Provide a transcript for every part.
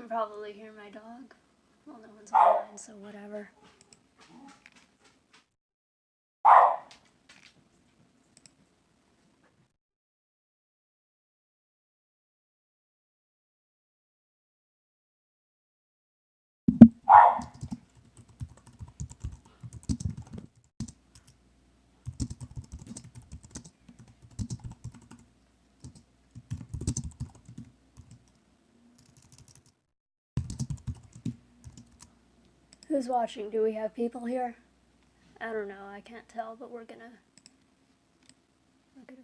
can probably hear my dog. Well, no one's online, so whatever. Who's watching? Do we have people here? I don't know. I can't tell, but we're gonna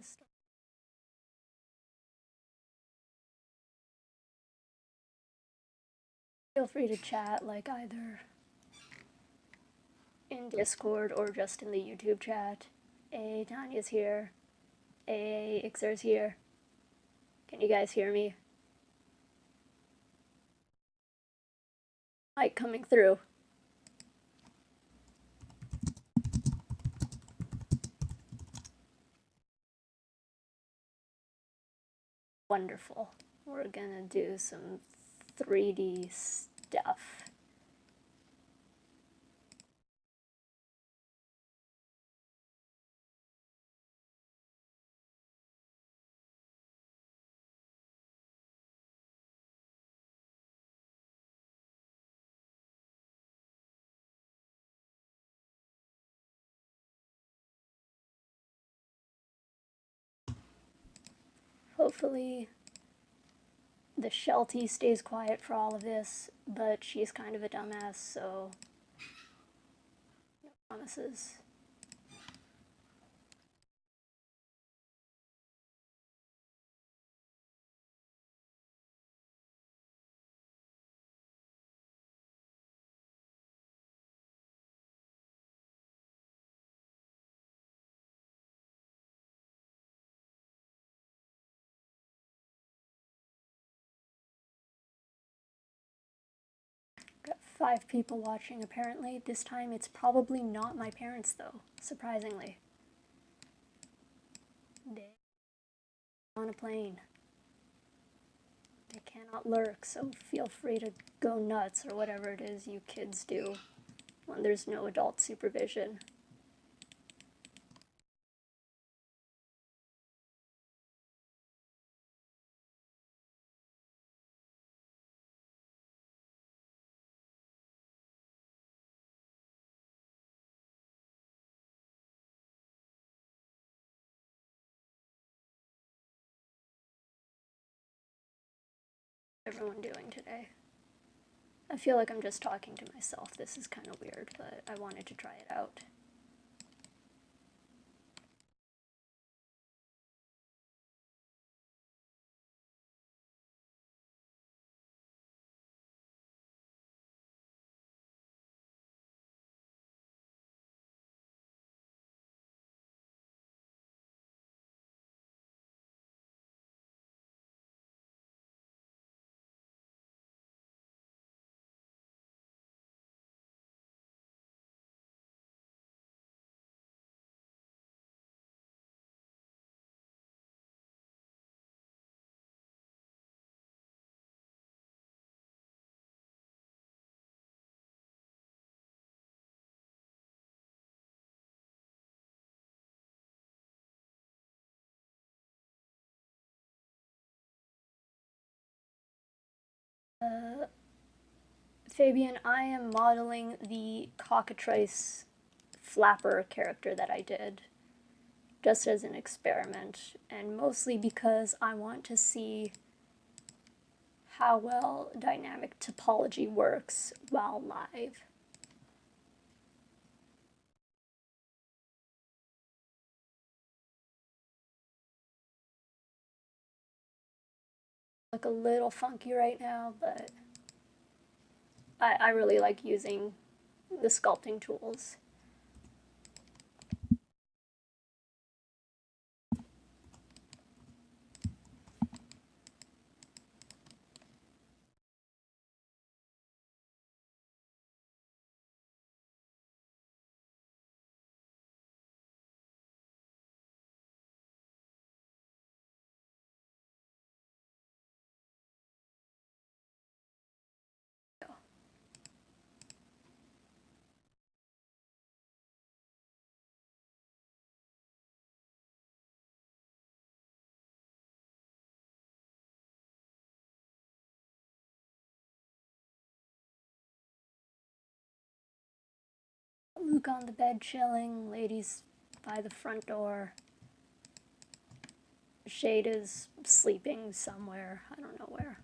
start. Feel free to chat, like either in Discord or just in the YouTube chat. Tanya's here. Ixer's here. Can you guys hear me? Like coming through. Wonderful. We're gonna do some 3D stuff. Hopefully the Sheltie stays quiet for all of this, but she's kind of a dumbass, so no promises. Got 5 people watching apparently. This time it's probably not my parents though, surprisingly. They on a plane. They cannot lurk, so feel free to go nuts or whatever it is you kids do when there's no adult supervision. Everyone doing today? I feel like I'm just talking to myself. This is kind of weird, but I wanted to try it out. Fabian, I am modeling the cockatrice flapper character that I did just as an experiment, and mostly because I want to see how well dynamic topology works while live. Look a little funky right now, but I really like using the sculpting tools. Luke on the bed chilling, ladies by the front door. Shade is sleeping somewhere, I don't know where.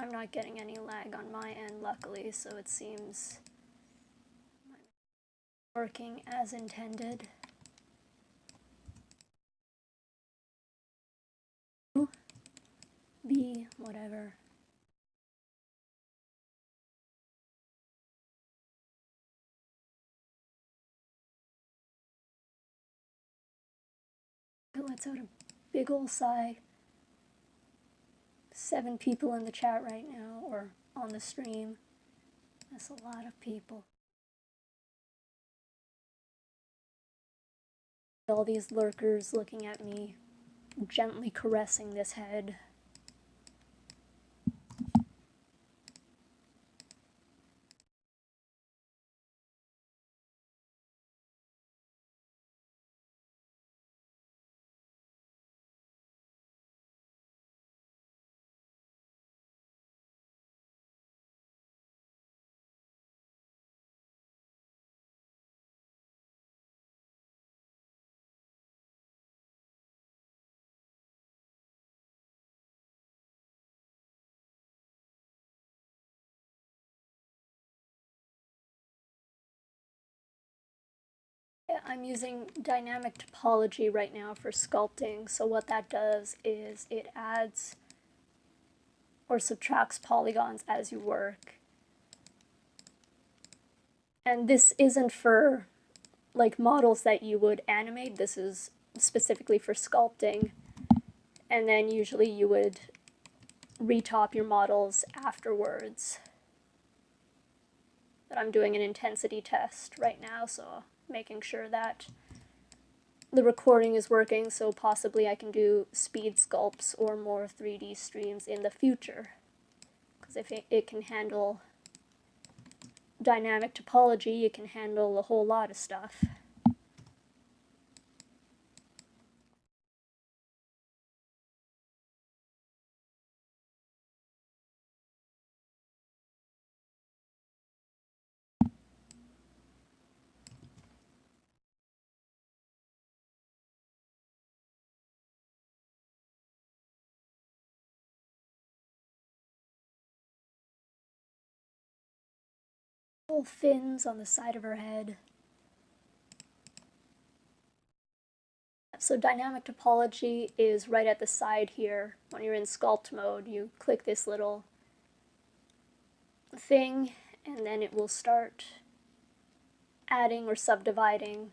I'm not getting any lag on my end, luckily, so it seems working as intended. B, whatever. It lets out a big ol' sigh. 7 people in the chat right now, or on the stream. That's a lot of people. All these lurkers looking at me, gently caressing this head. I'm using dynamic topology right now for sculpting, so what that does is it adds or subtracts polygons as you work. And this isn't for like models that you would animate, this is specifically for sculpting. And then usually you would retop your models afterwards. But I'm doing an intensity test right now, so making sure that the recording is working, so possibly I can do speed sculpts or more 3D streams in the future. Because if it can handle dynamic topology, it can handle a whole lot of stuff. Little fins on the side of her head. So dynamic topology is right at the side here. When you're in sculpt mode, you click this little thing, and then it will start adding or subdividing.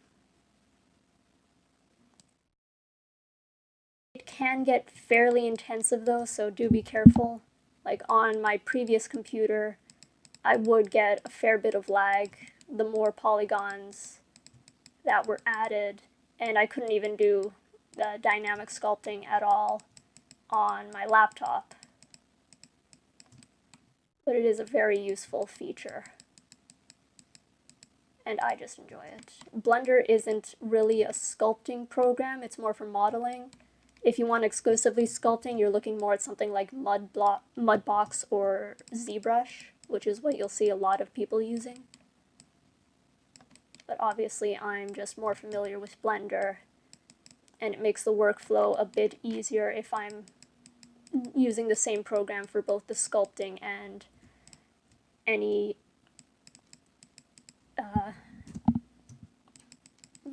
It can get fairly intensive though, so do be careful. Like on my previous computer, I would get a fair bit of lag the more polygons that were added, and I couldn't even do the dynamic sculpting at all on my laptop. But it is a very useful feature, and I just enjoy it. Blender isn't really a sculpting program, it's more for modeling. If you want exclusively sculpting, you're looking more at something like Mudbox or ZBrush, which is what you'll see a lot of people using. But obviously I'm just more familiar with Blender, and it makes the workflow a bit easier if I'm using the same program for both the sculpting and any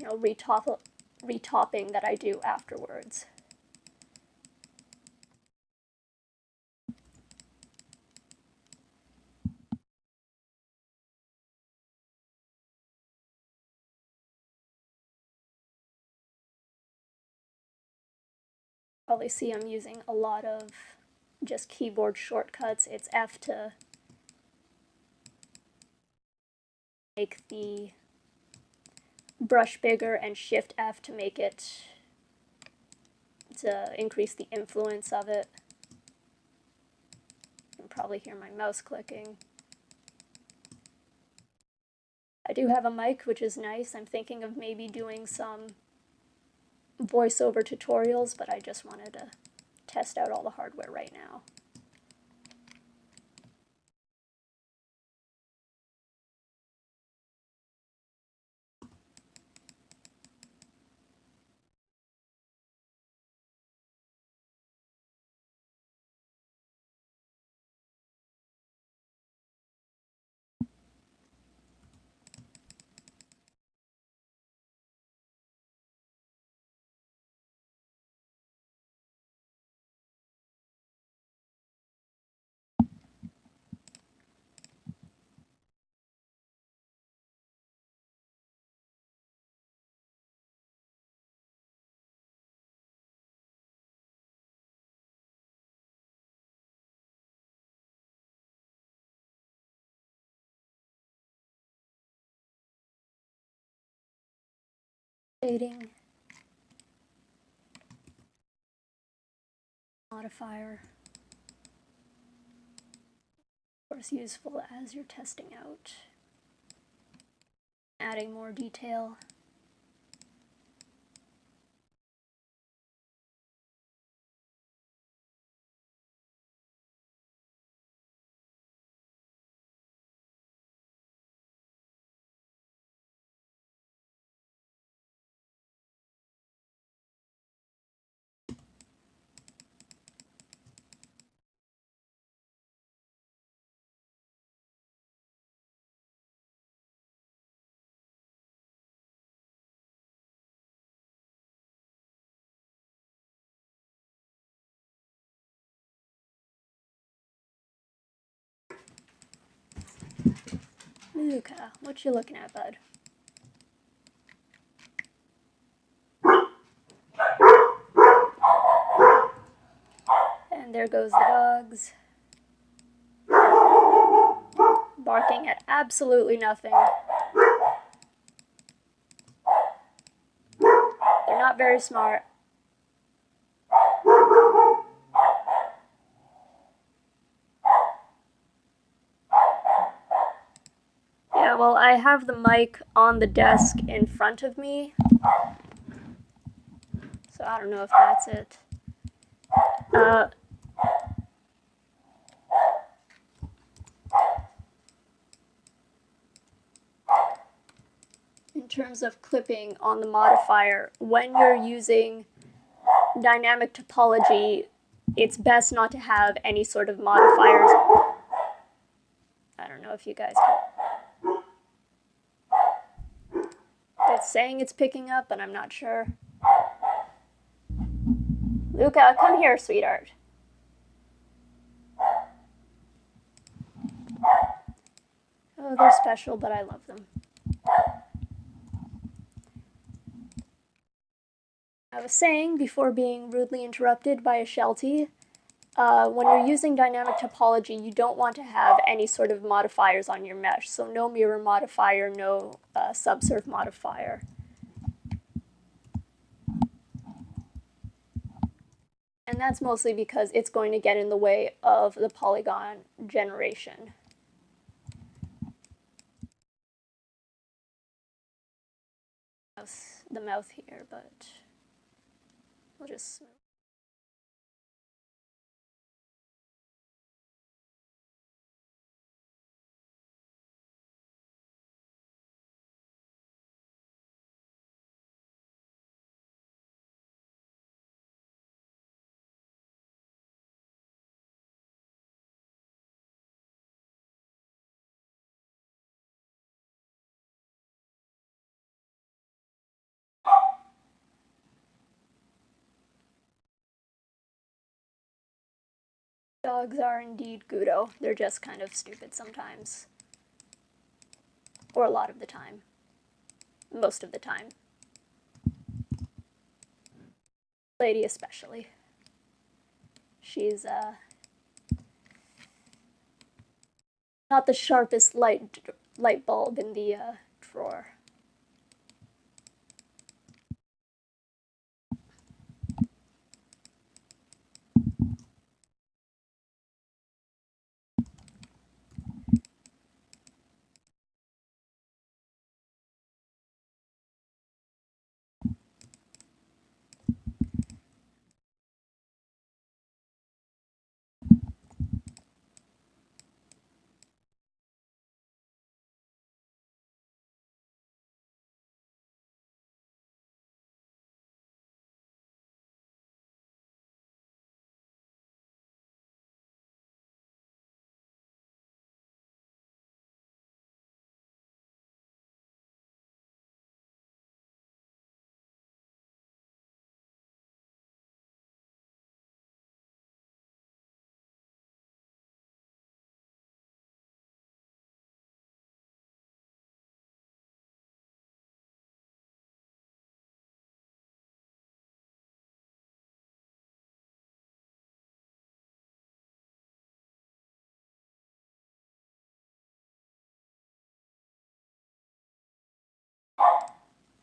retopping that I do afterwards. Probably see I'm using a lot of just keyboard shortcuts. It's F to make the brush bigger and Shift F to make it, to increase the influence of it. can probably hear my mouse clicking. I do have a mic, which is nice. I'm thinking of maybe doing some voiceover tutorials, but I just wanted to test out all the hardware right now. Shading modifier, of course, useful as you're testing out. Adding more detail. Luca, what you looking at, bud? And there goes the dogs. Barking at absolutely nothing. They're not very smart. Yeah, well, I have the mic on the desk in front of me, so I don't know if that's it. In terms of clipping on the modifier, when you're using dynamic topology, it's best not to have any sort of modifiers. I don't know if you guys can. It's saying it's picking up, but I'm not sure. Luca, come here, sweetheart. Oh, they're special, but I love them. I was saying, before being rudely interrupted by a Sheltie, when you're using dynamic topology, you don't want to have any sort of modifiers on your mesh. So no mirror modifier, no subsurf modifier. And that's mostly because it's going to get in the way of the polygon generation. The mouth here, but we'll just... Dogs are indeed Gudo. They're just kind of stupid sometimes. Or a lot of the time. Most of the time. Lady especially. She's not the sharpest light bulb in the drawer.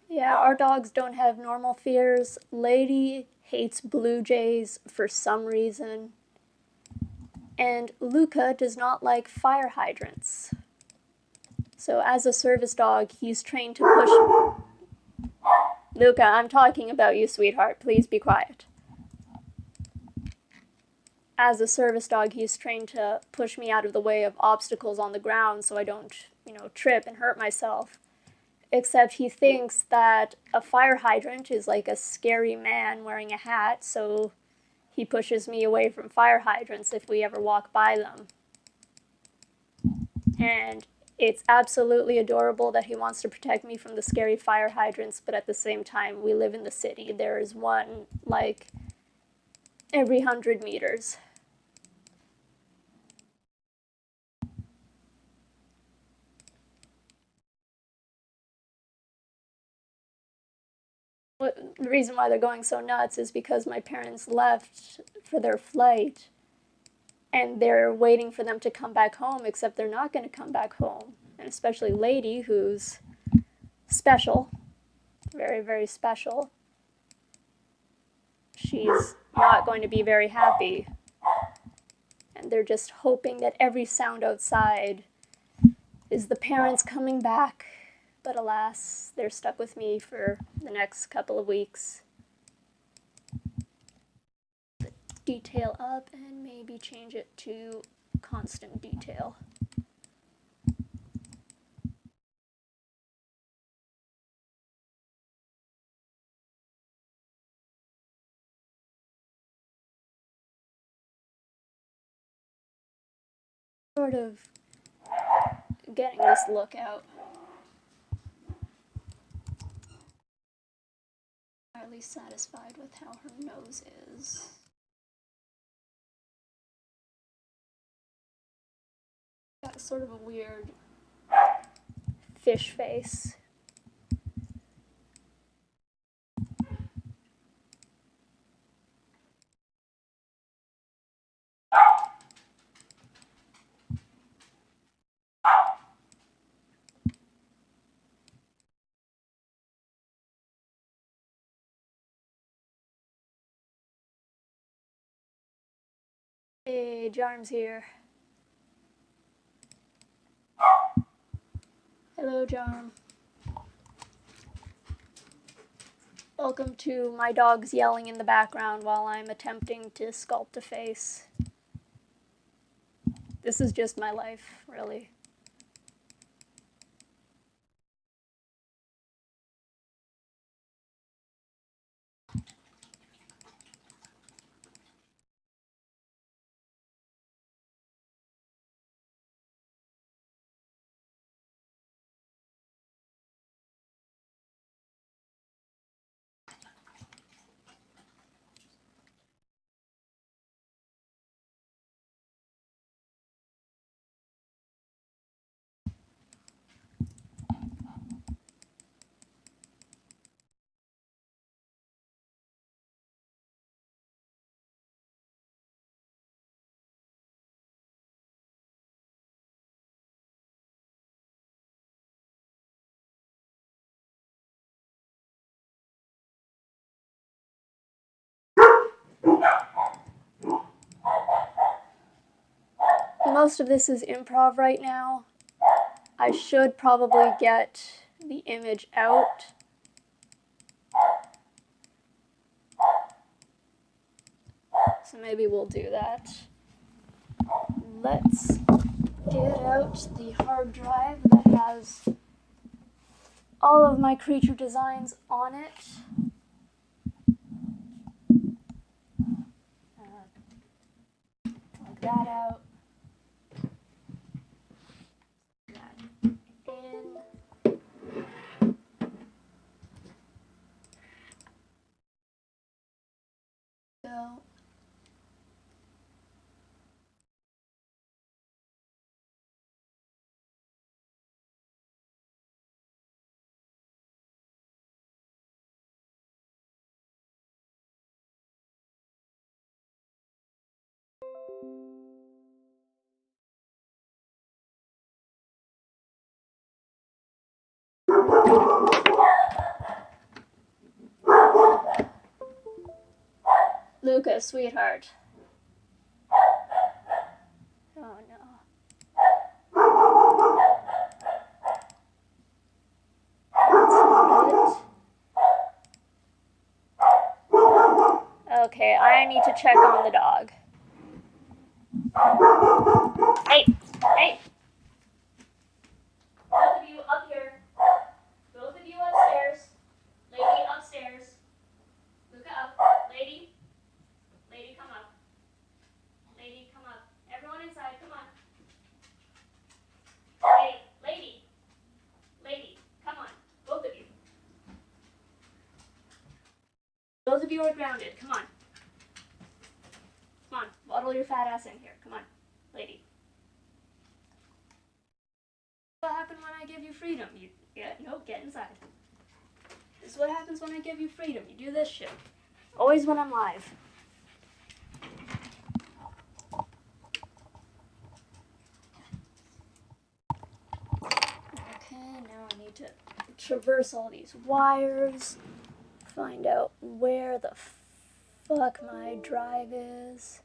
Yeah, our dogs don't have normal fears. Lady hates blue jays for some reason. And Luca does not like fire hydrants. So, as a service dog, he's trained to push. Luca, I'm talking about you, sweetheart. Please be quiet. As a service dog, he's trained to push me out of the way of obstacles on the ground so I don't, trip and hurt myself. Except he thinks that a fire hydrant is like a scary man wearing a hat, so he pushes me away from fire hydrants if we ever walk by them. And it's absolutely adorable that he wants to protect me from the scary fire hydrants, but at the same time, we live in the city. There is one, like, every 100 meters. The reason why they're going so nuts is because my parents left for their flight and they're waiting for them to come back home, except they're not going to come back home. And especially Lady, who's special, very, very special, she's not going to be very happy. And they're just hoping that every sound outside is the parents coming back. But alas, they're stuck with me for the next couple of weeks. Detail up and maybe change it to constant detail. Sort of getting this look out. Entirely satisfied with how her nose is. Got sort of a weird fish face. Hey, Jarm's here. Hello, Jarm. Welcome to my dogs yelling in the background while I'm attempting to sculpt a face. This is just my life, really. Most of this is improv right now. I should probably get the image out. So maybe we'll do that. Let's get out the hard drive that has all of my creature designs on it. Plug that out. That in. Go. Luca, sweetheart. Oh no. Okay, I need to check on the dog. Hey, hey. Both of you up here. Both of you upstairs. Lady upstairs. Luca up. Lady. Lady, come up. Lady, come up. Everyone inside, come on. Hey, lady. Lady, come on. Both of you. Both of you are grounded. Come on. Come on. Waddle your fat ass in here. Come on. Lady. What happened when I give you freedom? Get inside. This is what happens when I give you freedom. You do this shit. Always when I'm live. Okay, now I need to traverse all these wires, find out where the fuck my drive is.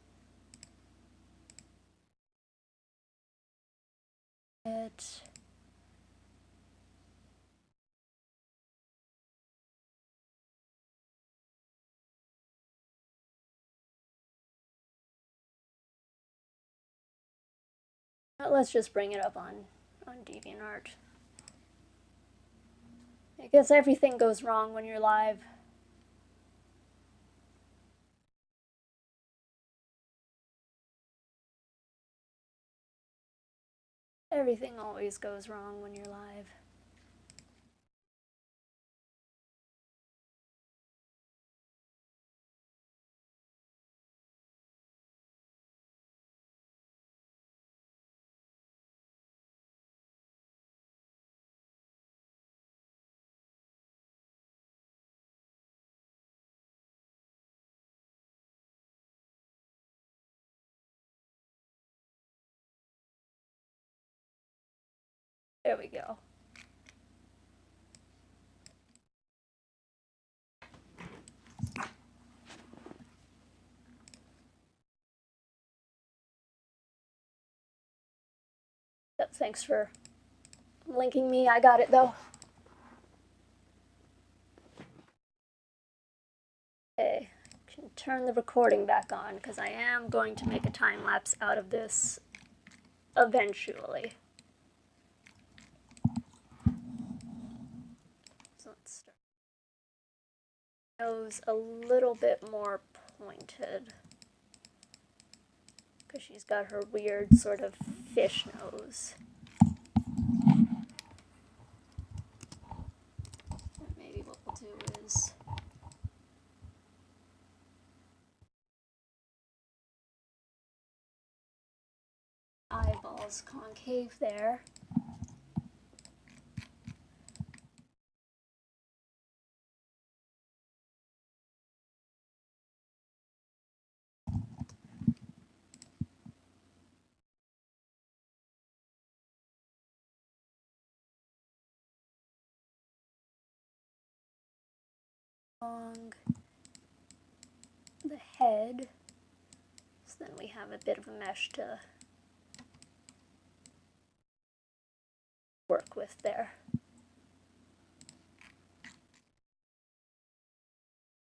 Let's just bring it up on DeviantArt. I guess everything goes wrong when you're live. Everything always goes wrong when you're live. There we go. Thanks for linking me. I got it though. Okay, can turn the recording back on because I am going to make a time lapse out of this eventually. So let's start. Nose a little bit more pointed because she's got her weird sort of fish nose. Maybe what we'll do is eyeballs concave there. Along the head, so then we have a bit of a mesh to work with there.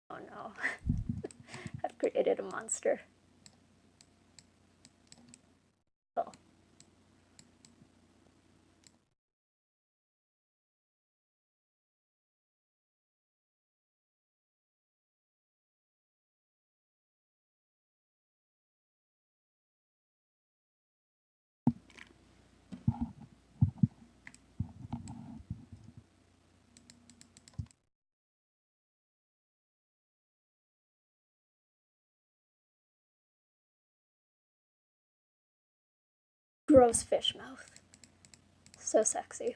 Oh no, I've created a monster. Oh. Gross fish mouth. So sexy.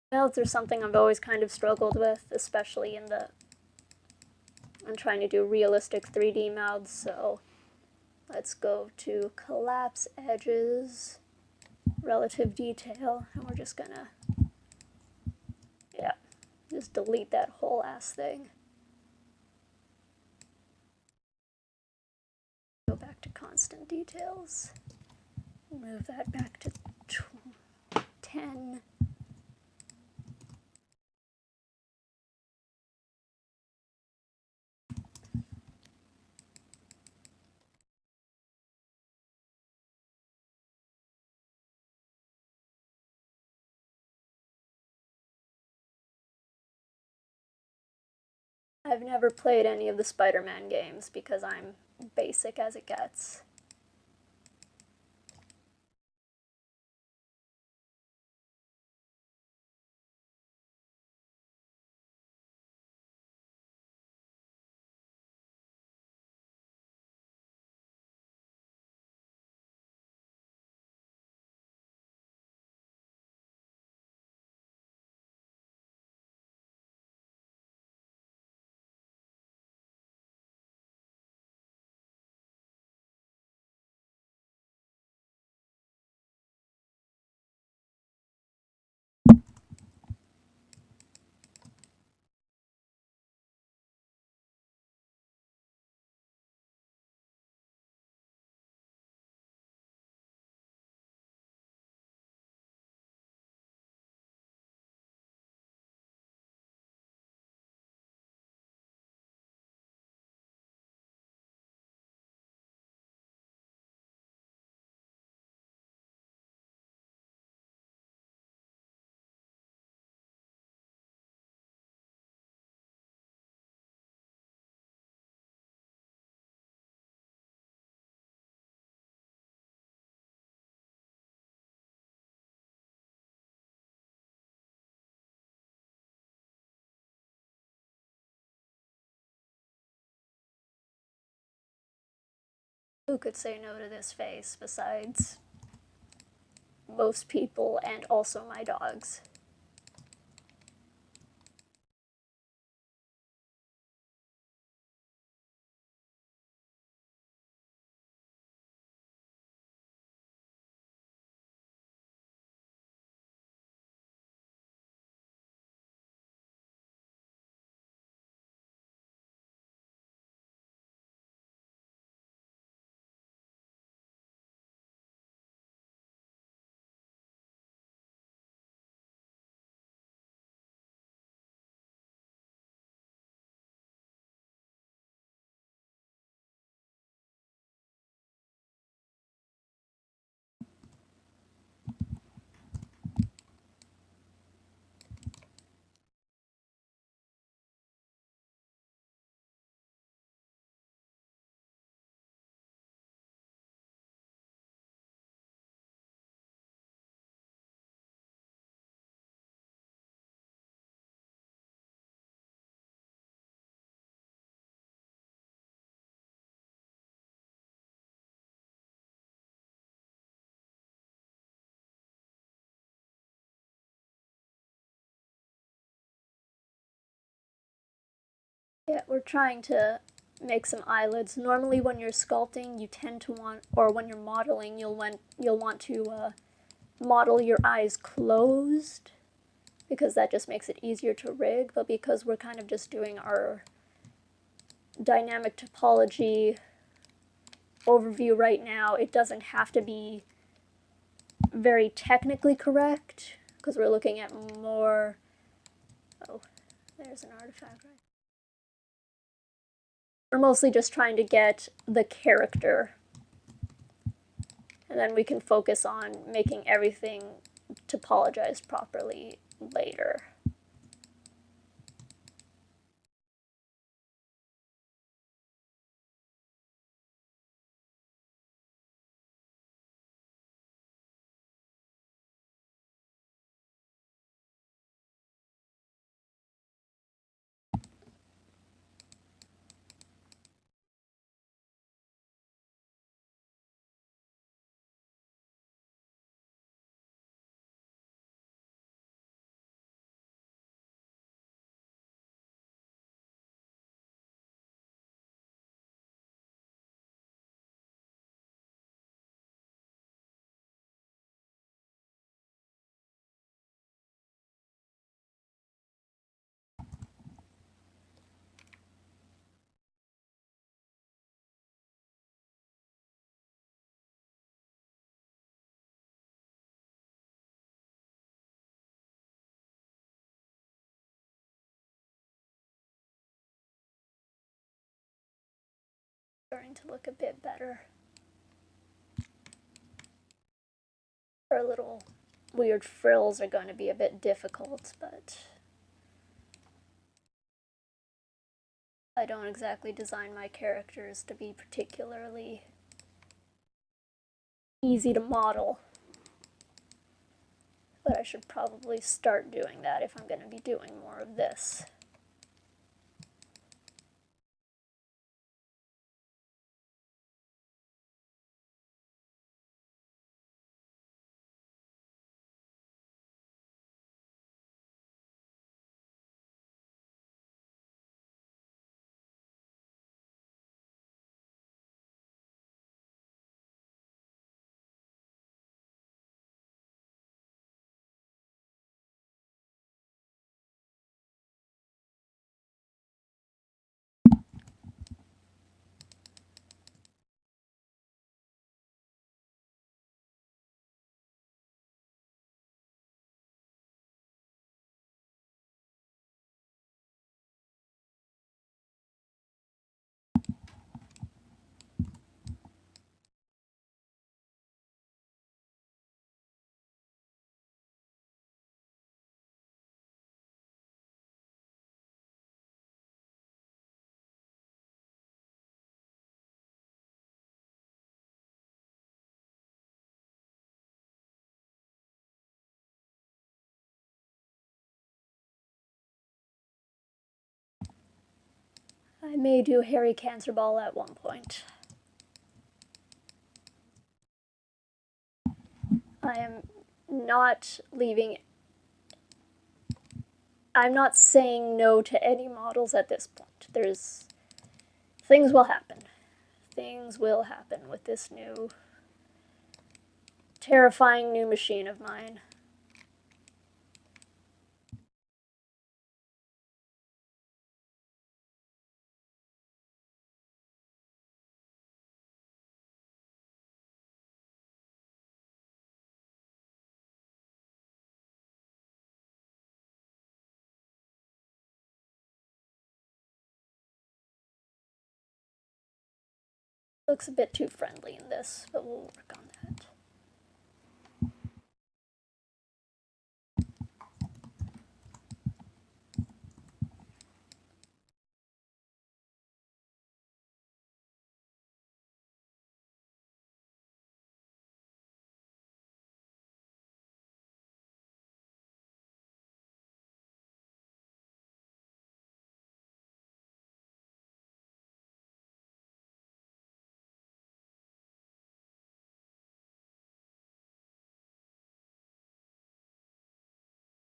Mouths are something I've always kind of struggled with, especially in the I'm trying to do realistic 3D mouths, so let's go to collapse edges, relative detail, and we're just gonna, yeah, just delete that whole ass thing. Go back to constant details, move that back to 10. I've never played any of the Spider-Man games because I'm basic as it gets. Who could say no to this face besides most people and also my dogs? Yeah, we're trying to make some eyelids. Normally when you're sculpting, you tend to want, or when you're modeling, you'll want to model your eyes closed because that just makes it easier to rig, but because we're kind of just doing our dynamic topology overview right now, it doesn't have to be very technically correct because we're looking at more. Oh, there's an artifact, right? We're mostly just trying to get the character, and then we can focus on making everything topologized properly later. going to look a bit better. Our little weird frills are going to be a bit difficult, but I don't exactly design my characters to be particularly easy to model. But I should probably start doing that if I'm going to be doing more of this. I may do Harry Cancerball at one point. I am not leaving. I'm not saying no to any models at this point. Things will happen. Things will happen with this new, terrifying new machine of mine. Looks a bit too friendly in this, but we'll work on that.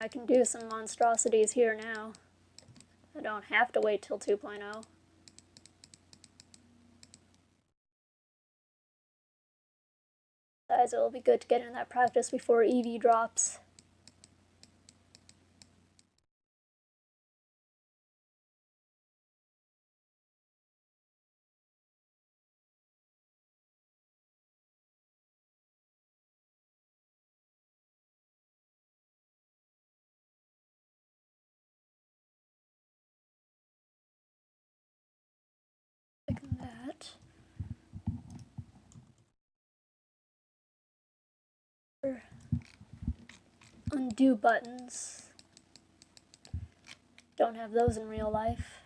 I can do some monstrosities here now. I don't have to wait till 2.0. Besides, it will be good to get in that practice before EV drops. Like that. Undo buttons. Don't have those in real life.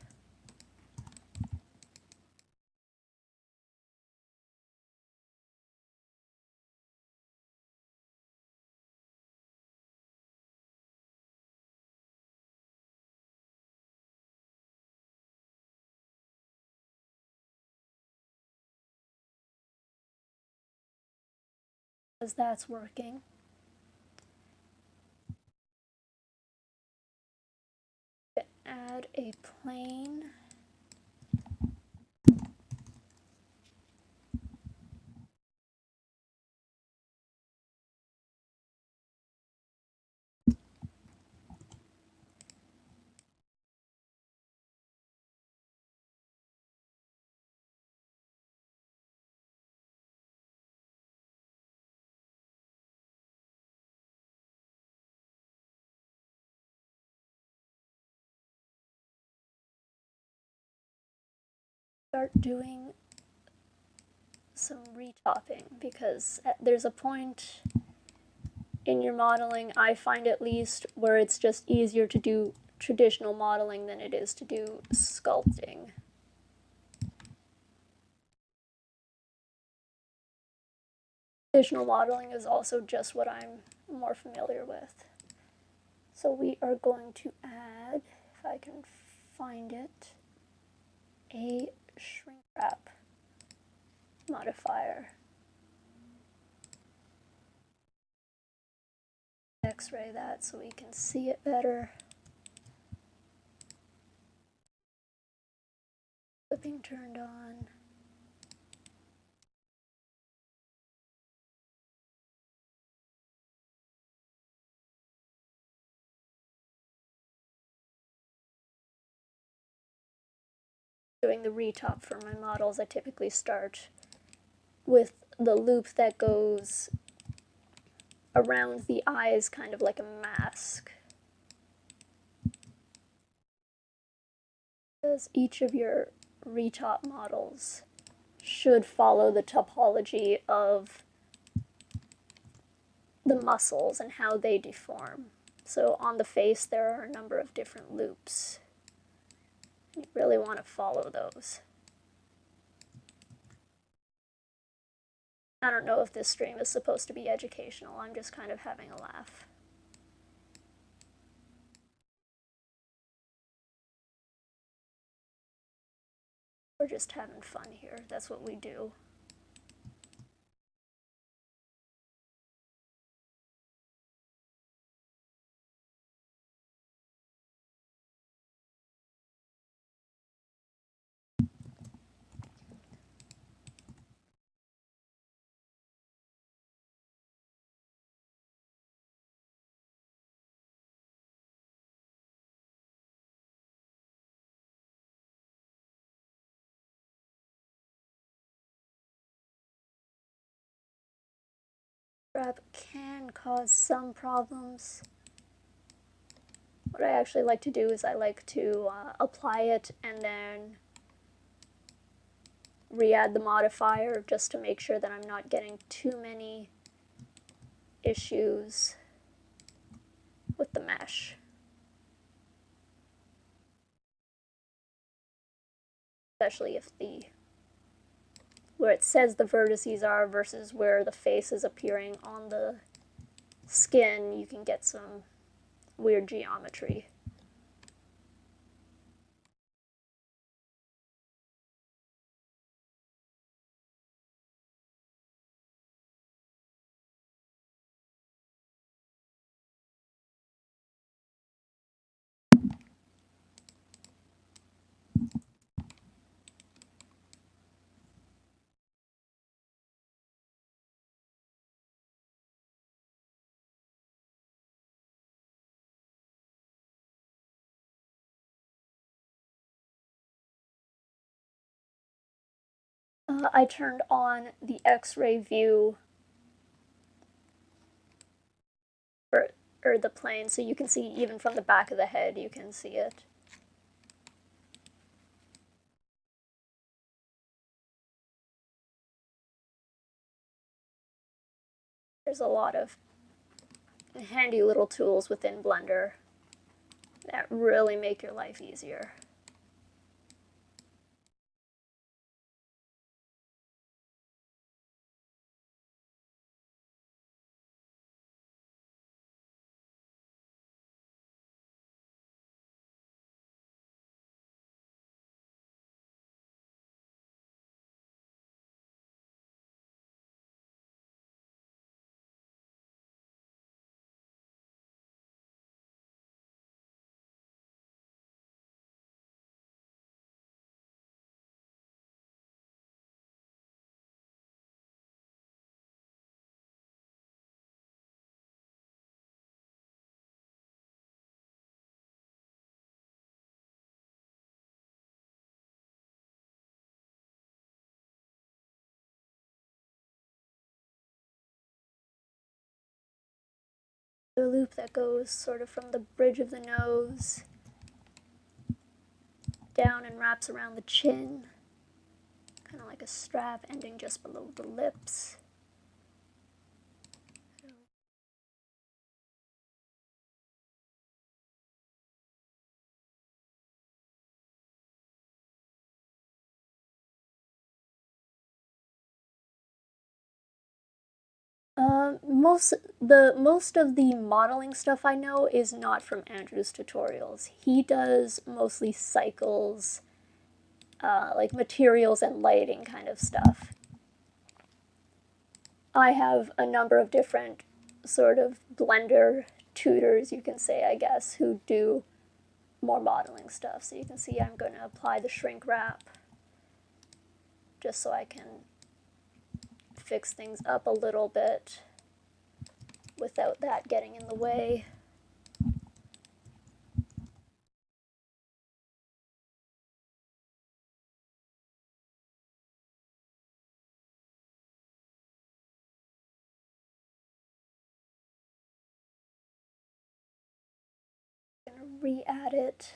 As that's working. Add a plane. Start doing some retopping, because there's a point in your modeling, I find at least, where it's just easier to do traditional modeling than it is to do sculpting. Traditional modeling is also just what I'm more familiar with. So we are going to add, if I can find it, a shrink wrap modifier. X-ray that so we can see it better. Clipping turned on. Doing the retop for my models, I typically start with the loop that goes around the eyes, kind of like a mask. Because each of your retop models should follow the topology of the muscles and how they deform. So on the face, there are a number of different loops. You really want to follow those. I don't know if this stream is supposed to be educational. I'm just kind of having a laugh. We're just having fun here. That's what we do. Wrap can cause some problems. What I actually like to do is I like to apply it and then re-add the modifier just to make sure that I'm not getting too many issues with the mesh. Especially if where it says the vertices are versus where the face is appearing on the skin, you can get some weird geometry. I turned on the X-ray view or the plane, so you can see even from the back of the head, you can see it. There's a lot of handy little tools within Blender that really make your life easier. The loop that goes sort of from the bridge of the nose down and wraps around the chin, kind of like a strap ending just below the lips. Most of the modeling stuff I know is not from Andrew's tutorials. He does mostly cycles, like materials and lighting kind of stuff. I have a number of different sort of blender tutors, you can say, I guess, who do more modeling stuff. So you can see I'm going to apply the shrink wrap just so I can fix things up a little bit without that getting in the way. I'm going to re-add it.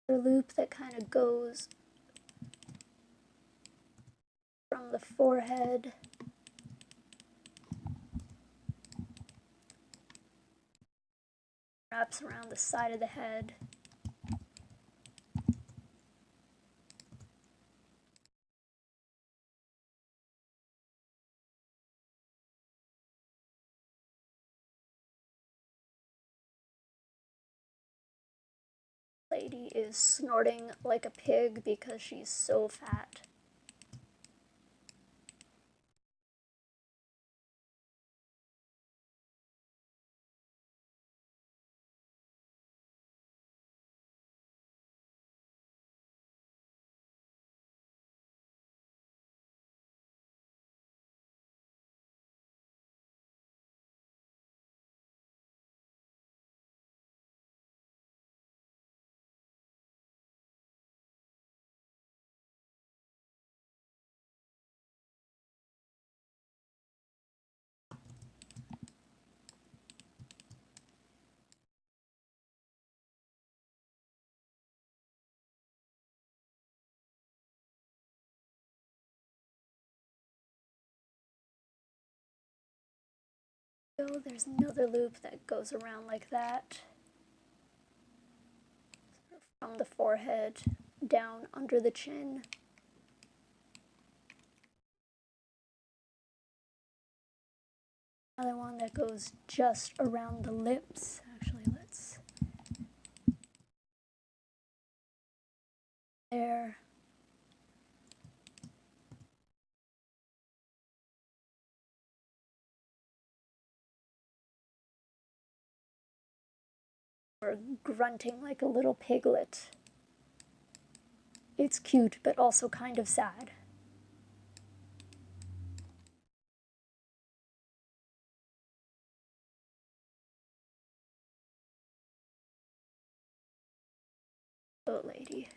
Loop that kind of goes from the forehead wraps around the side of the head. Lady is snorting like a pig because she's so fat. So there's another loop that goes around like that, from the forehead down under the chin. Another one that goes just around the lips. Actually, let's... There. Or grunting like a little piglet. It's cute, but also kind of sad. Oh, lady.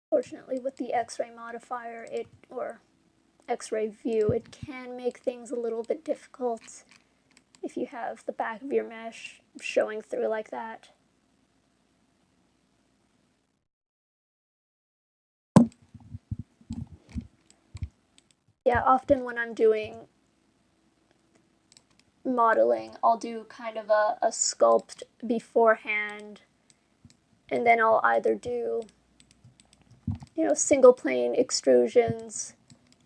Fortunately, with the X-ray modifier, or X-ray view, it can make things a little bit difficult if you have the back of your mesh showing through like that. Yeah, often when I'm doing modeling, I'll do kind of a sculpt beforehand, and then I'll either do, single plane extrusions,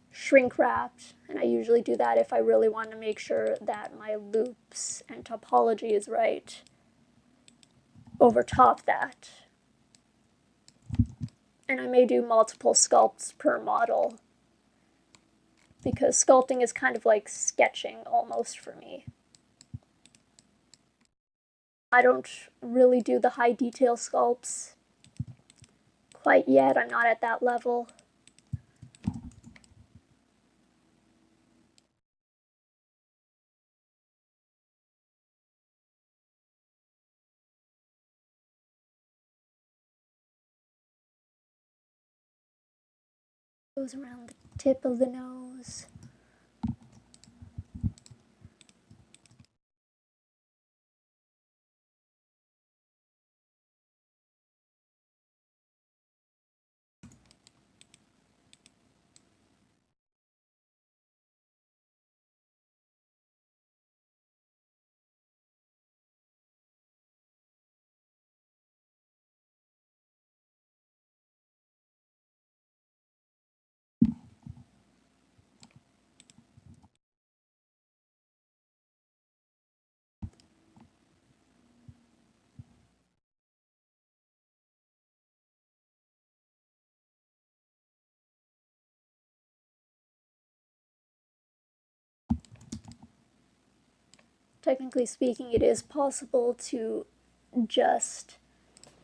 shrink wrapped, and I usually do that if I really want to make sure that my loops and topology is right. overtop that. And I may do multiple sculpts per model, because sculpting is kind of like sketching almost for me. I don't really do the high detail sculpts quite yet. I'm not at that level. Goes around the tip of the nose. Technically speaking, it is possible to just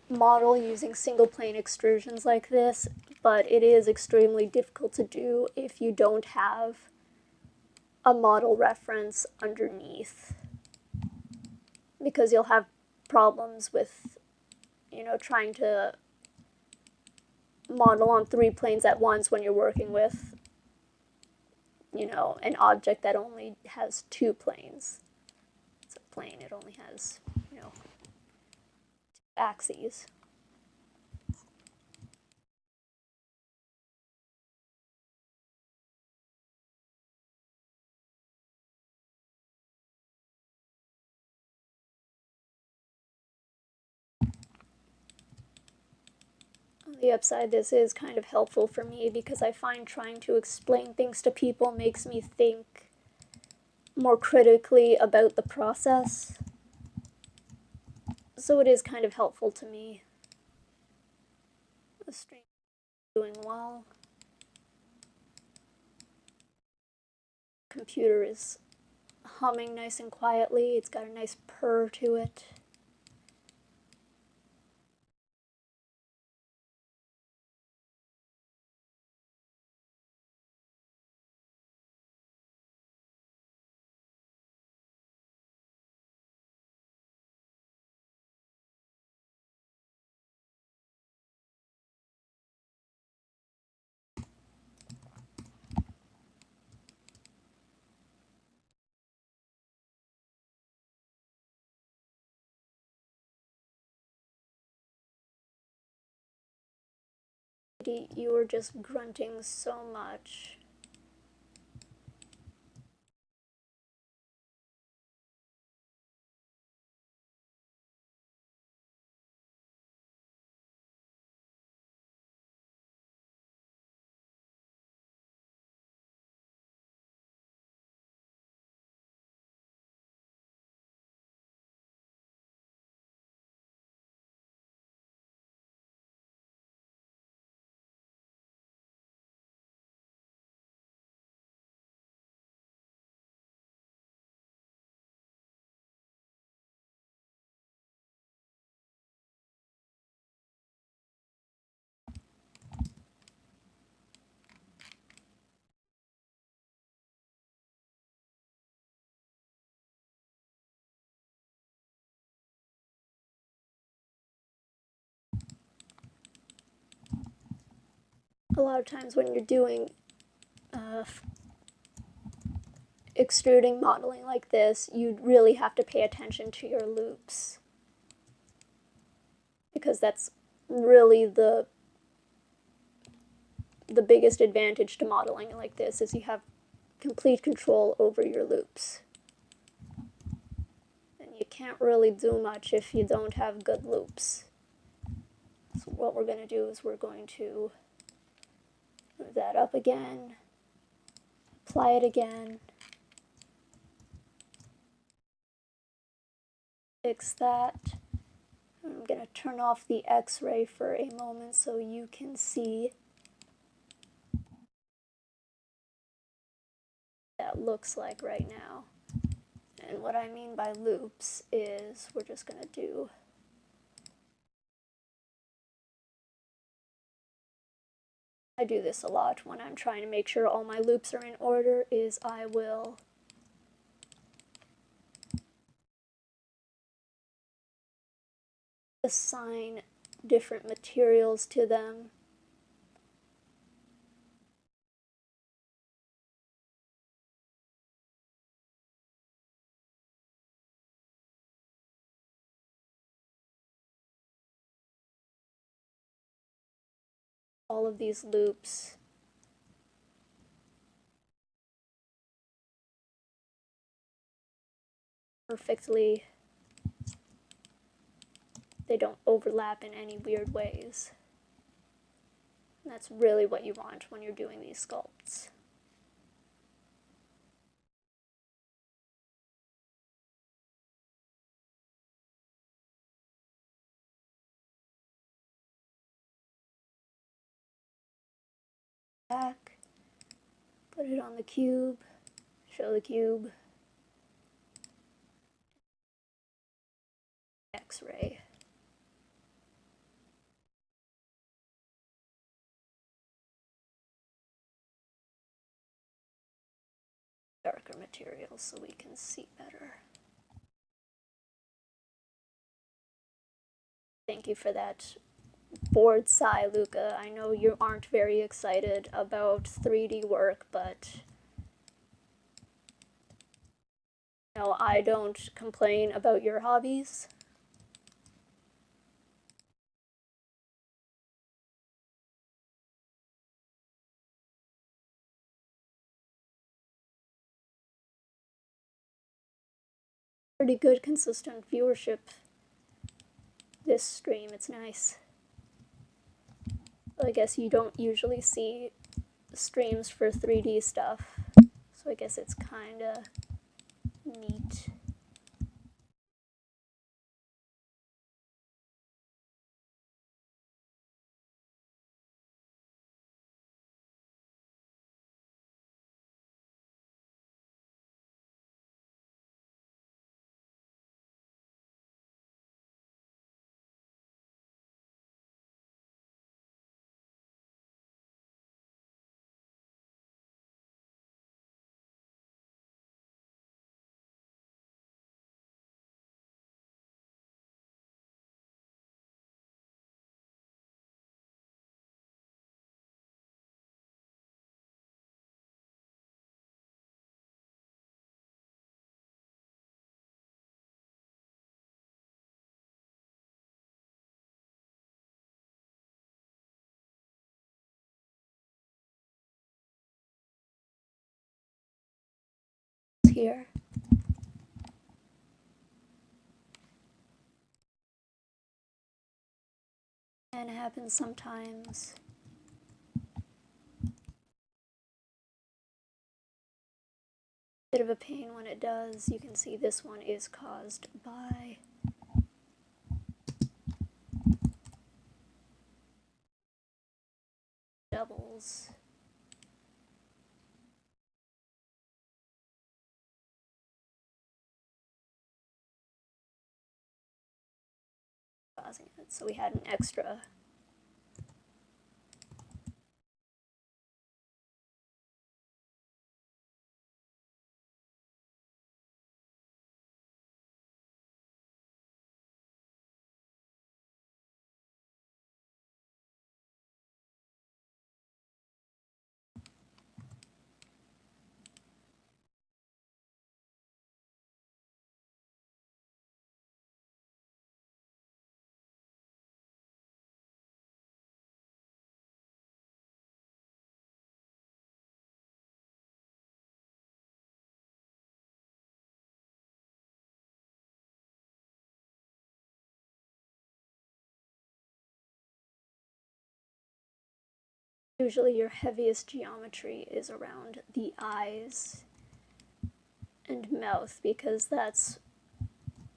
model using single plane extrusions like this, but it is extremely difficult to do if you don't have a model reference underneath, because you'll have problems with, trying to model on 3 planes at once when you're working with, an object that only has 2 planes. It's a plane, it only has, 2 axes. On the upside, this is kind of helpful for me because I find trying to explain things to people makes me think more critically about the process. So it is kind of helpful to me. The stream is doing well. Computer is humming nice and quietly. It's got a nice purr to it. You were just grunting so much. A lot of times when you're doing extruding modeling like this, you really have to pay attention to your loops, because that's really the biggest advantage to modeling like this, is you have complete control over your loops. And you can't really do much if you don't have good loops. So what we're going to do is we're going to move that up again, apply it again, fix that, and I'm going to turn off the X-ray for a moment so you can see what that looks like right now. And what I mean by loops is we're just going to do I do this a lot when I'm trying to make sure all my loops are in order, is I will assign different materials to them. All of these loops perfectly. They don't overlap in any weird ways. And that's really what you want when you're doing these sculpts. Back, put it on the cube, show the cube, X-ray. Darker materials so we can see better. Thank you for that board sigh, Luca. I know you aren't very excited about 3D work, but no, I don't complain about your hobbies. Pretty good consistent viewership this stream. It's nice. Well, I guess you don't usually see streams for 3D stuff, so I guess it's kinda neat. Here. And it happens sometimes. Bit of a pain when it does. You can see this one is caused by doubles. Causing it. So we had an extra usually your heaviest geometry is around the eyes and mouth because that's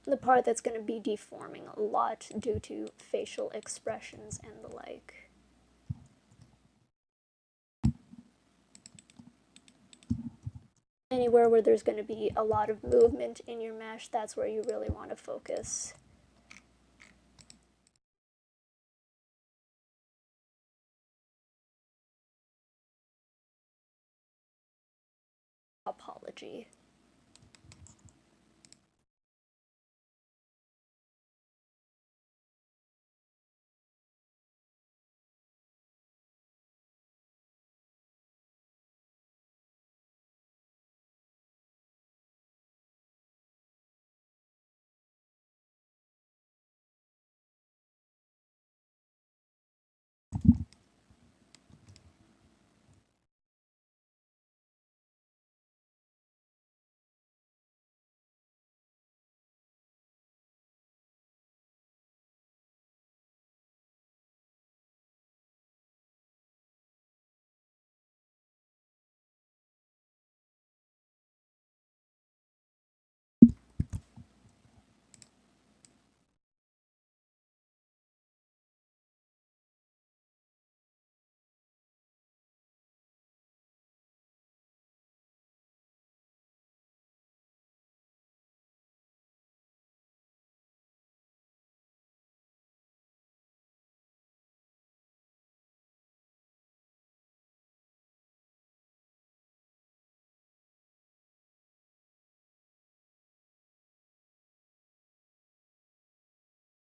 the part that's going to be deforming a lot due to facial expressions and the like. Anywhere where there's going to be a lot of movement in your mesh, that's where you really want to focus. Apology.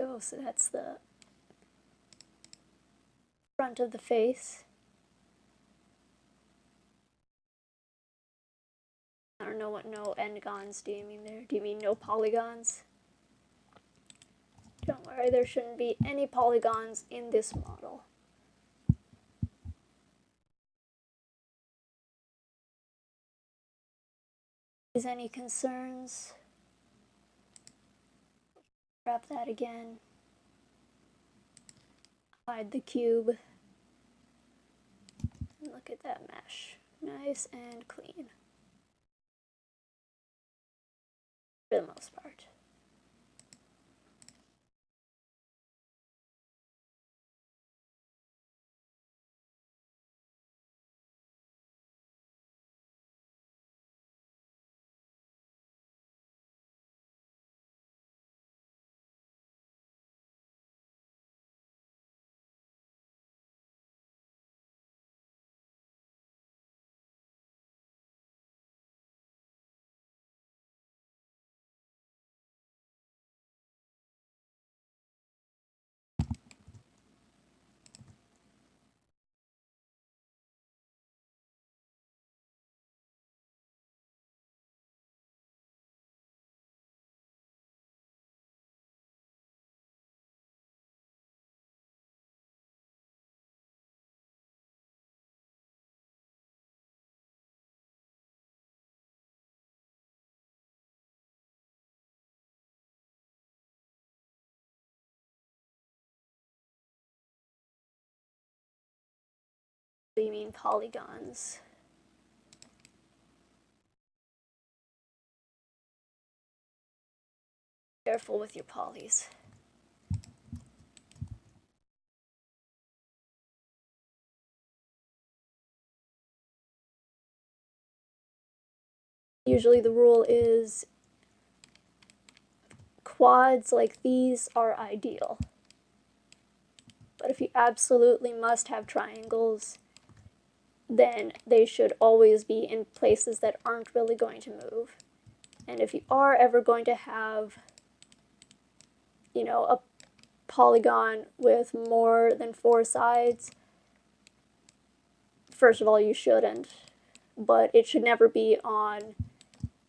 Oh, so that's the front of the face. I don't know what no endgons do you mean there? Do you mean no polygons? Don't worry, there shouldn't be any polygons in this model. Is any concerns? Grab that again. Hide the cube. And look at that mesh. Nice and clean. For the most part. You mean polygons? Careful with your polys. Usually the rule is quads like these are ideal. But if you absolutely must have triangles, then they should always be in places that aren't really going to move. And if you are ever going to have, you know, a polygon with more than 4 sides, first of all, you shouldn't. But it should never be on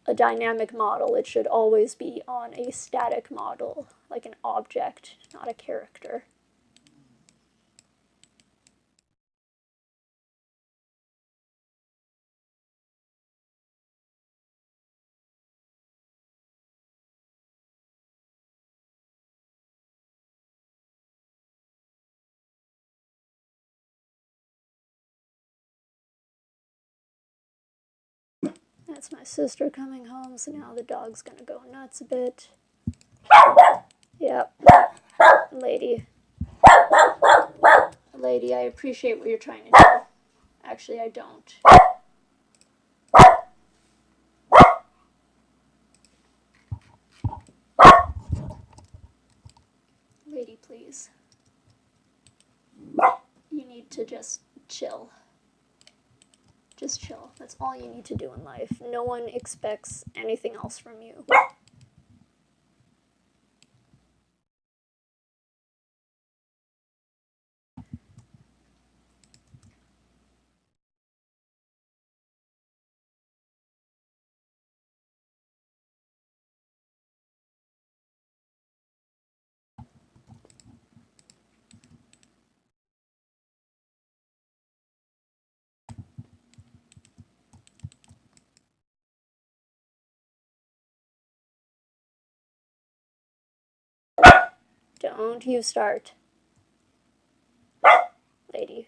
a dynamic model. It should always be on a static model, like an object, not a character. That's my sister coming home, so now the dog's gonna go nuts a bit. Yep. Lady. Lady, I appreciate what you're trying to do. Actually, I don't. Lady, please. You need to just chill. Just chill. That's all you need to do in life. No one expects anything else from you. Don't you start. Lady.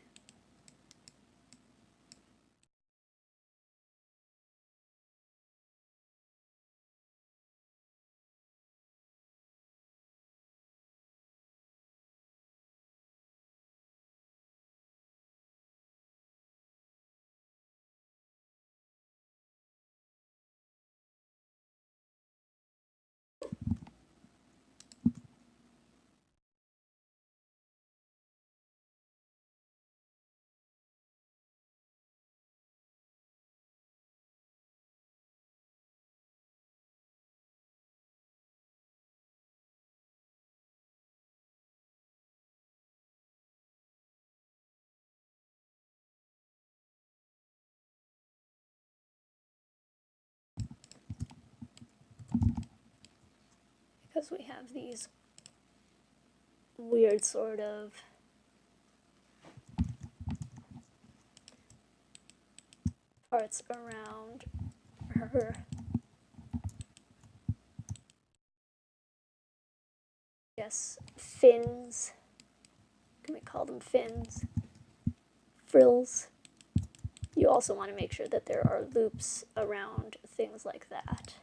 Because we have these weird sort of parts around her. Yes, fins. Can we call them fins? Frills. You also want to make sure that there are loops around things like that.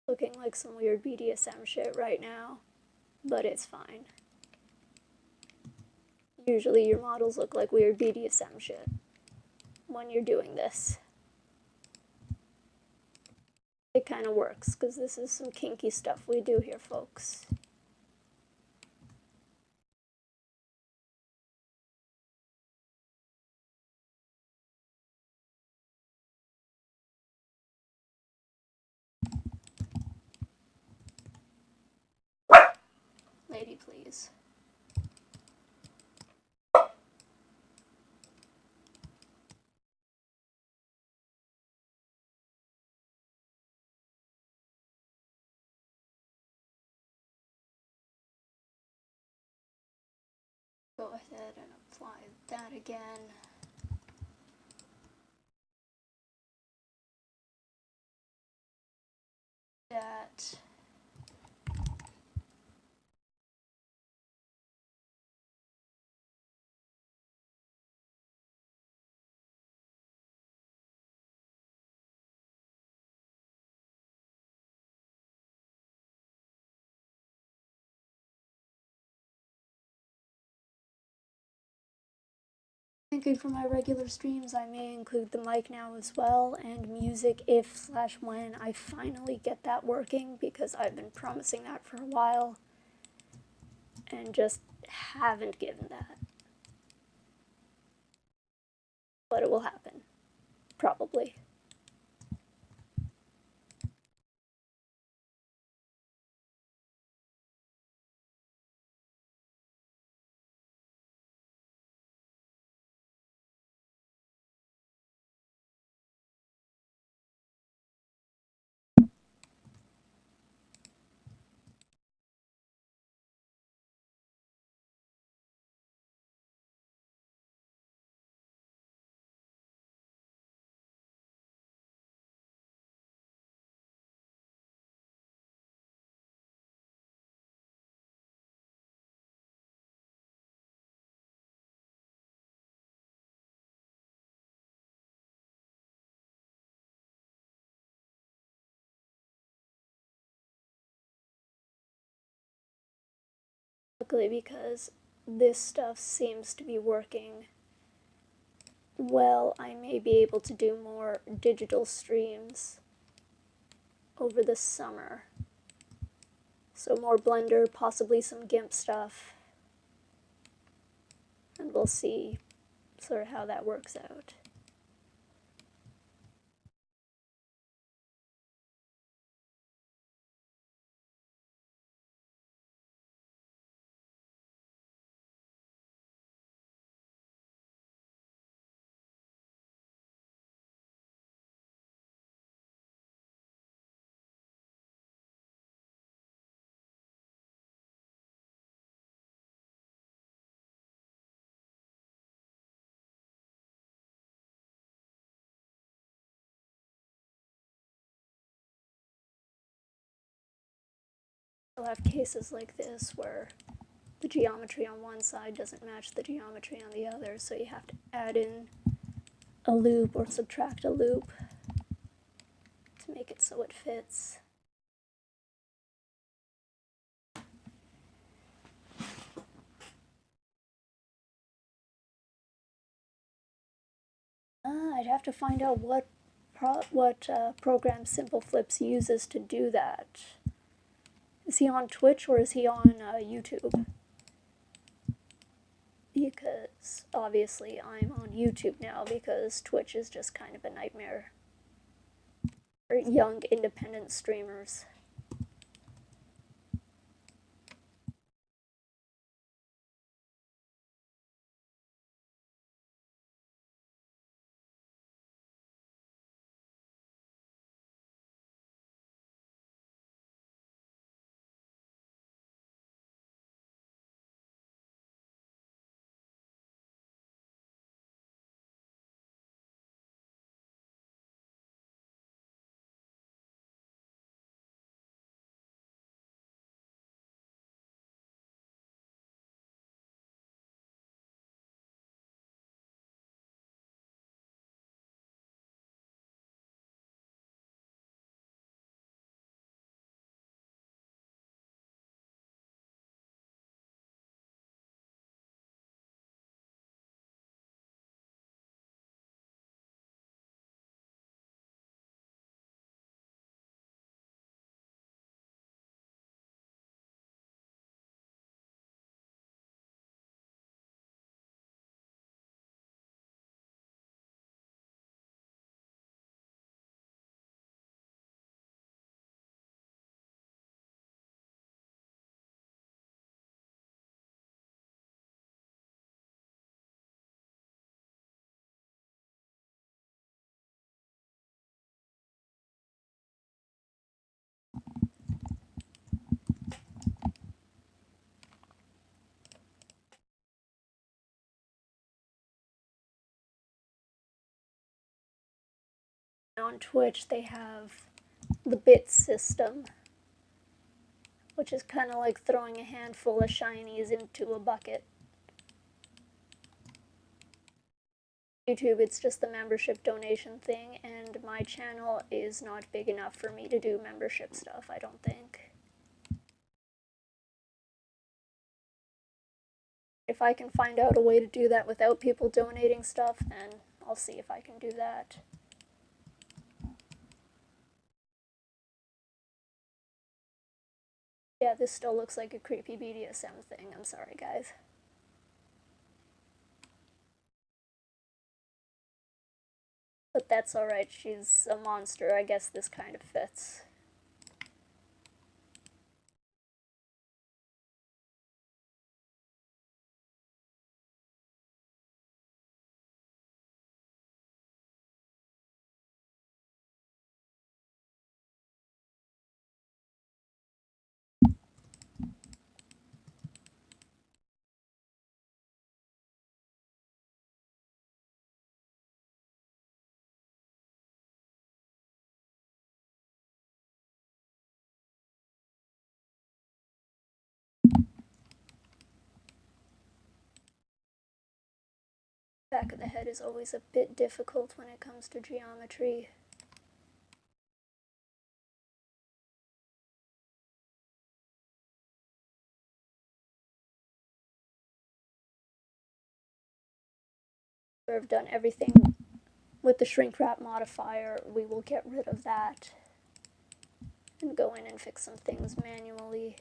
Looking like some weird BDSM shit right now, but it's fine. Usually your models look like weird BDSM shit when you're doing this. It kind of works, because this is some kinky stuff we do here, folks. Lady, please. Go ahead and apply that again. That. Thinking for my regular streams, I may include the mic now as well, and music if/when I finally get that working, because I've been promising that for a while and just haven't given that. But it will happen. Probably. Luckily, because this stuff seems to be working well, I may be able to do more digital streams over the summer. So more Blender, possibly some GIMP stuff. And we'll see sort of how that works out. We'll have cases like this where the geometry on one side doesn't match the geometry on the other, so you have to add in a loop or subtract a loop to make it so it fits. I'd have to find out what program Simple Flips uses to do that. Is he on Twitch or is he on YouTube? Because obviously I'm on YouTube now because Twitch is just kind of a nightmare for young independent streamers. On Twitch they have the bit system, which is kind of like throwing a handful of shinies into a bucket. YouTube, it's just the membership donation thing, and my channel is not big enough for me to do membership stuff, I don't think. If I can find out a way to do that without people donating stuff, then I'll see if I can do that. Yeah, this still looks like a creepy BDSM thing, I'm sorry guys. But that's alright, she's a monster, I guess this kind of fits. Back of the head is always a bit difficult when it comes to geometry. after I've done everything with the shrink wrap modifier, we will get rid of that and go in and fix some things manually.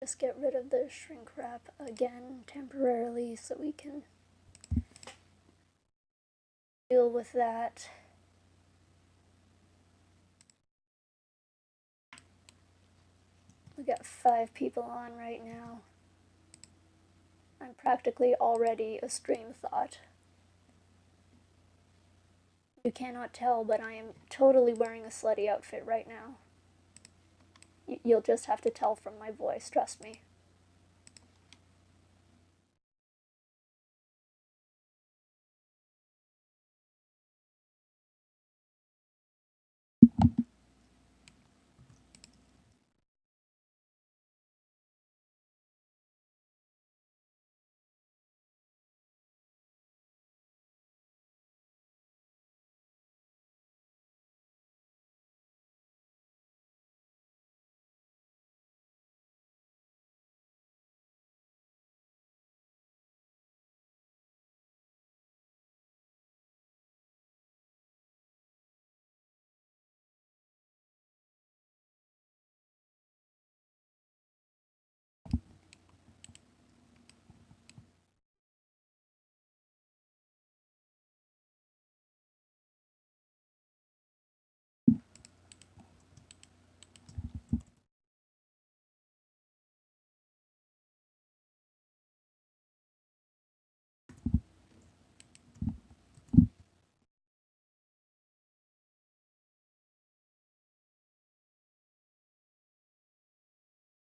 Just get rid of the shrink wrap again temporarily so we can deal with that. We got 5 people on right now. I'm practically already a stream thought. You cannot tell, but I am totally wearing a slutty outfit right now. You'll just have to tell from my voice, trust me.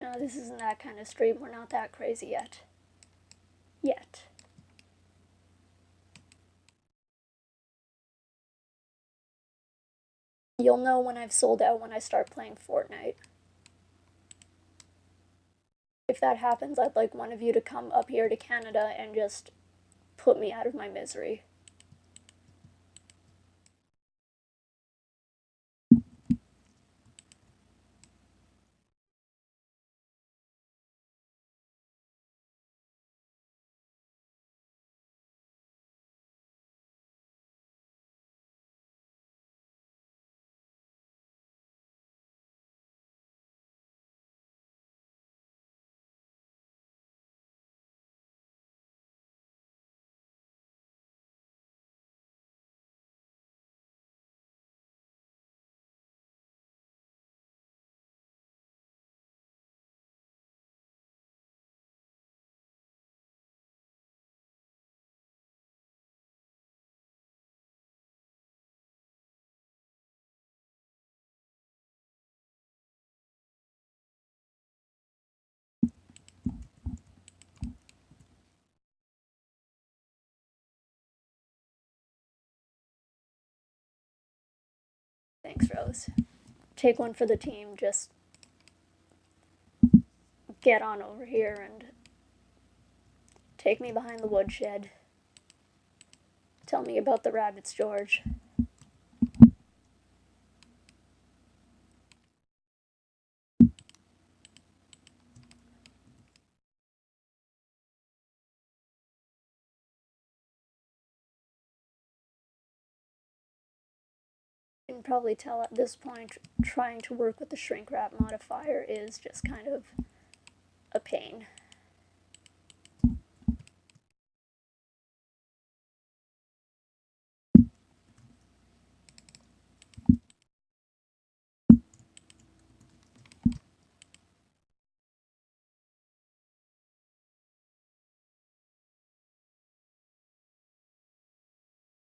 No, this isn't that kind of stream. We're not that crazy yet. Yet. You'll know when I've sold out when I start playing Fortnite. If that happens, I'd like one of you to come up here to Canada and just put me out of my misery. Thanks, Rose. Take one for the team. Just get on over here and take me behind the woodshed. Tell me about the rabbits, George. You can probably tell at this point, trying to work with the shrink wrap modifier is just kind of a pain.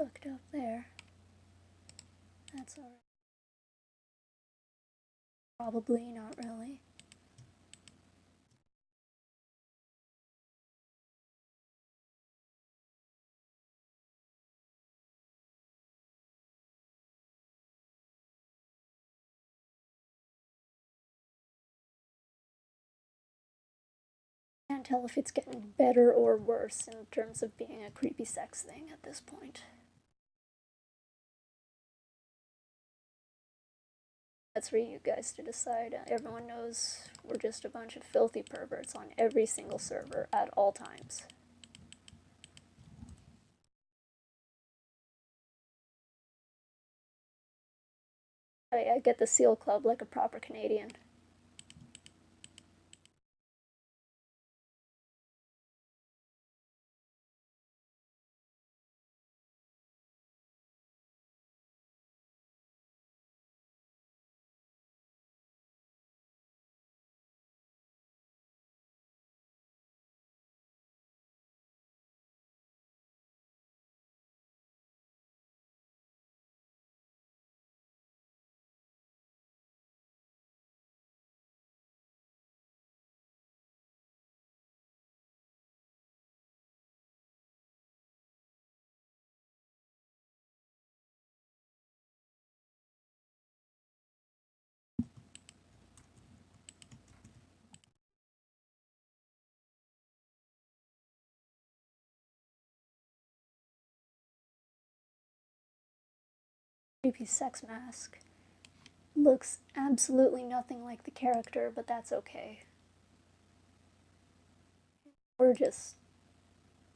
Hooked up there. That's alright. Probably not really. can't tell if it's getting better or worse in terms of being a creepy sex thing at this point. That's for you guys to decide. Everyone knows we're just a bunch of filthy perverts on every single server at all times. I get the SEAL Club like a proper Canadian. Creepy sex mask. Looks absolutely nothing like the character, but that's okay. We're just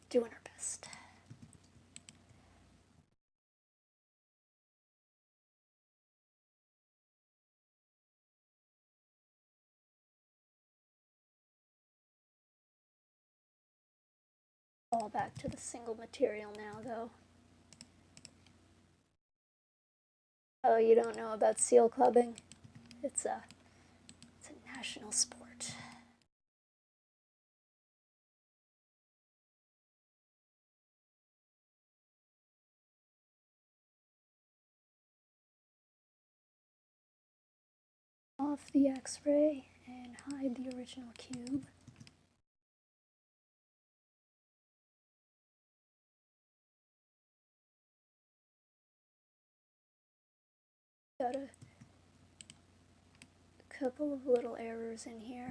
doing our best. All back to the single material now, though. Oh, you don't know about seal clubbing? It's a national sport. Off the X-ray and hide the original cube. Got a couple of little errors in here.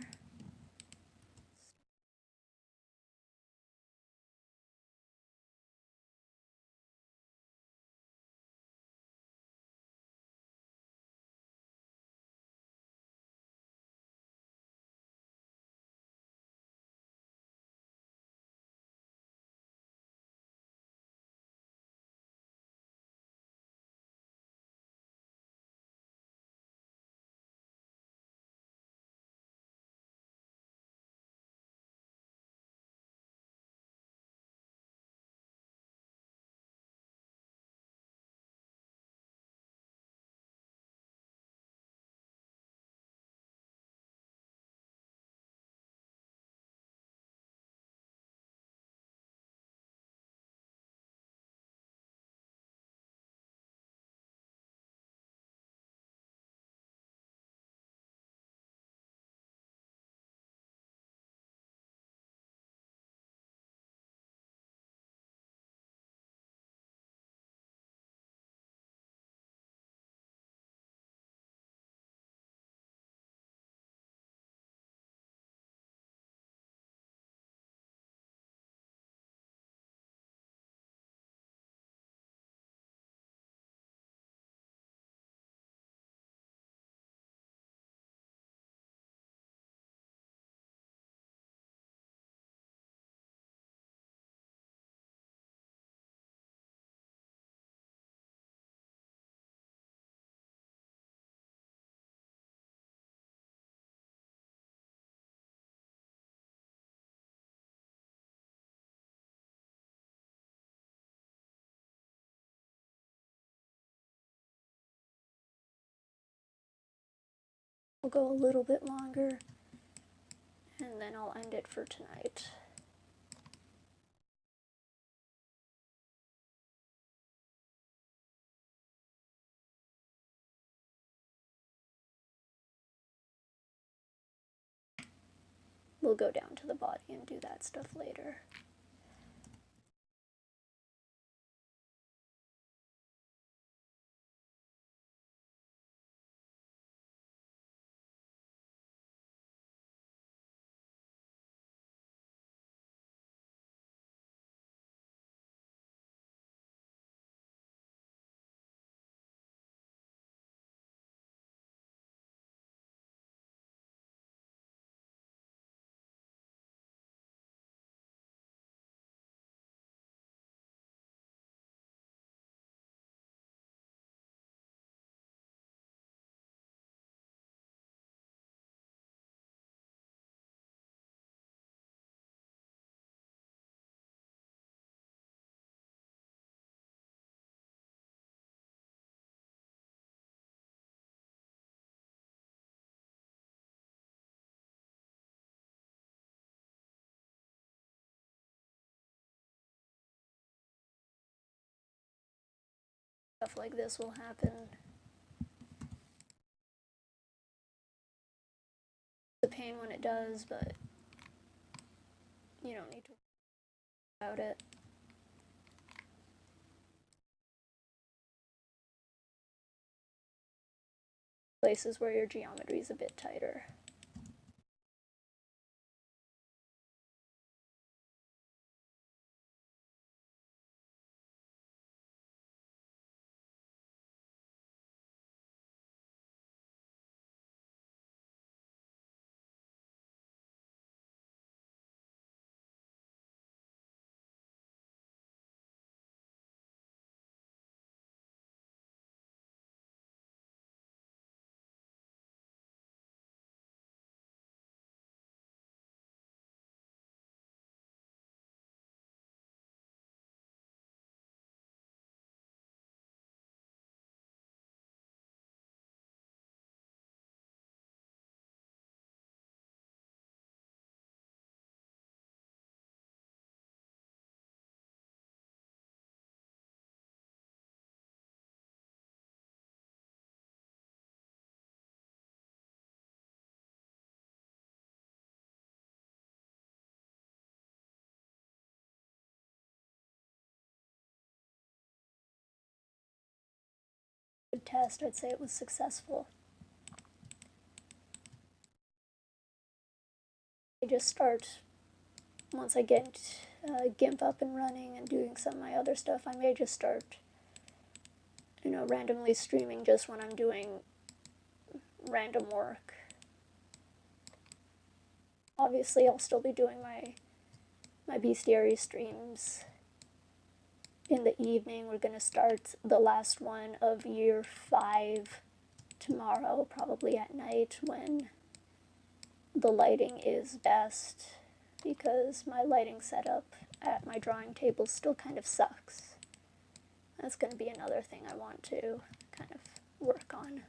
We'll go a little bit longer, and then I'll end it for tonight. We'll go down to the body and do that stuff later. stuff like this will happen. It's a pain when it does, but you don't need to worry about it. Places where your geometry is a bit tighter. Good test, I'd say it was successful. I just start, once I get GIMP up and running and doing some of my other stuff, I may just start, randomly streaming just when I'm doing random work. Obviously, I'll still be doing my bestiary streams in the evening. We're gonna start the last one of year 5 tomorrow, probably at night when the lighting is best, because my lighting setup at my drawing table still kind of sucks. That's going to be another thing I want to kind of work on.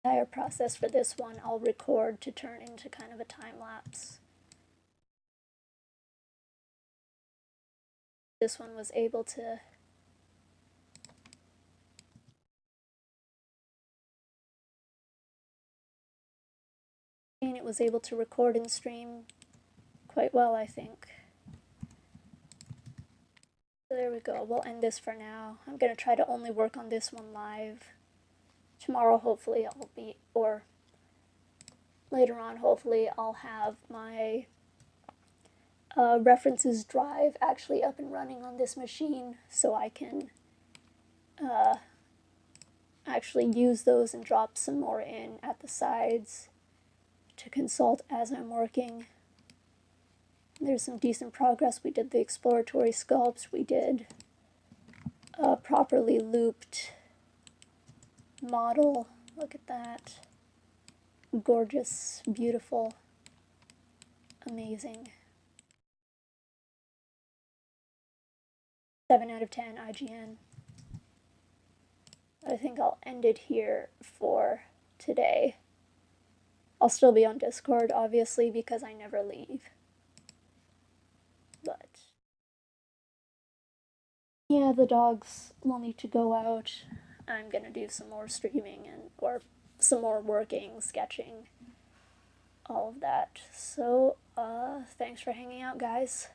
The entire process for this one I'll record to turn into kind of a time lapse. This one was able to record and stream quite well, I think. So there we go. We'll end this for now. I'm going to try to only work on this one live. Tomorrow, hopefully, or later on, hopefully, I'll have my references drive actually up and running on this machine, so I can actually use those and drop some more in at the sides to consult as I'm working. There's some decent progress. We did the exploratory sculpts, we did a properly looped model. Look at that. Gorgeous, beautiful, amazing. 7 out of 10 IGN. I think I'll end it here for today. I'll still be on Discord, obviously, because I never leave. But yeah, the dogs will need to go out. I'm gonna do some more streaming or some more working, sketching, all of that. So, thanks for hanging out, guys.